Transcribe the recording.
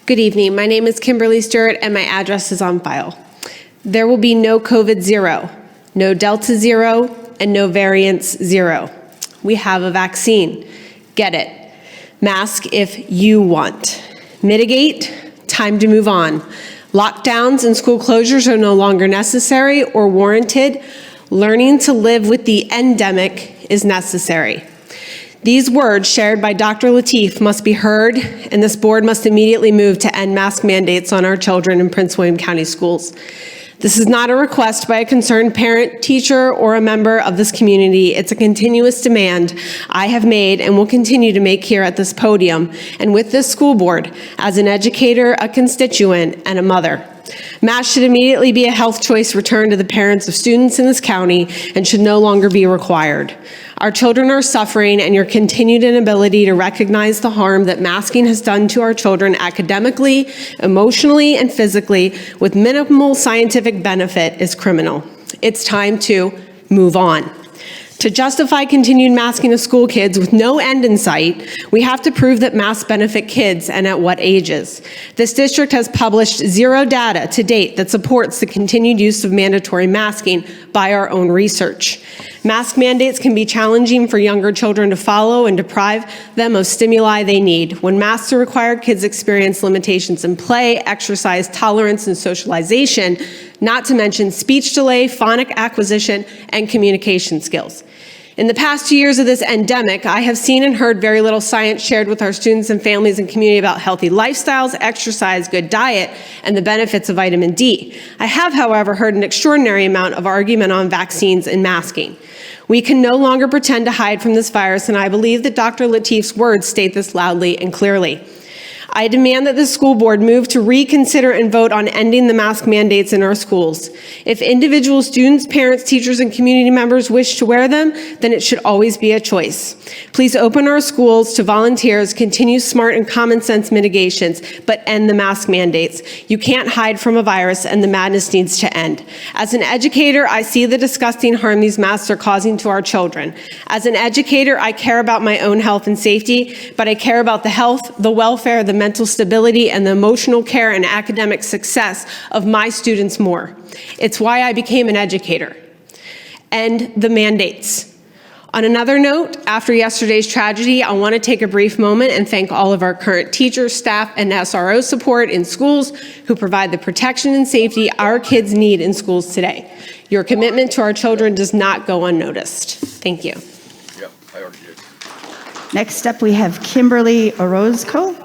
Good evening. My name is Kimberly Steward, and my address is on file. There will be no COVID zero, no Delta zero, and no variance zero. We have a vaccine. Get it. Mask if you want. Mitigate, time to move on. Lockdowns and school closures are no longer necessary or warranted. Learning to live with the endemic is necessary. These words shared by Dr. LaTeef must be heard, and this board must immediately move to end mask mandates on our children in Prince William County schools. This is not a request by a concerned parent, teacher, or a member of this community. It's a continuous demand I have made and will continue to make here at this podium and with this school board as an educator, a constituent, and a mother. Masks should immediately be a health choice returned to the parents of students in this county and should no longer be required. Our children are suffering, and your continued inability to recognize the harm that masking has done to our children academically, emotionally, and physically with minimal scientific benefit is criminal. It's time to move on. To justify continued masking of school kids with no end in sight, we have to prove that masks benefit kids and at what ages. This district has published zero data to date that supports the continued use of mandatory masking by our own research. Mask mandates can be challenging for younger children to follow and deprive them of stimuli they need. When masks are required, kids experience limitations in play, exercise, tolerance, and socialization, not to mention speech delay, phonic acquisition, and communication skills. In the past 2 years of this endemic, I have seen and heard very little science shared with our students and families and community about healthy lifestyles, exercise, good diet, and the benefits of vitamin D. I have, however, heard an extraordinary amount of argument on vaccines and masking. We can no longer pretend to hide from this virus, and I believe that Dr. LaTeef's words state this loudly and clearly. I demand that the school board move to reconsider and vote on ending the mask mandates in our schools. If individual students, parents, teachers, and community members wish to wear them, then it should always be a choice. Please open our schools to volunteers, continue smart and common sense mitigations, but end the mask mandates. You can't hide from a virus, and the madness needs to end. As an educator, I see the disgusting harm these masks are causing to our children. As an educator, I care about my own health and safety, but I care about the health, the welfare, the mental stability, and the emotional care and academic success of my students more. It's why I became an educator. End the mandates. On another note, after yesterday's tragedy, I want to take a brief moment and thank all of our current teachers, staff, and SRO support in schools who provide the protection and safety our kids need in schools today. Your commitment to our children does not go unnoticed. Thank you. Yep, I already did. Next up, we have Kimberly Orozco.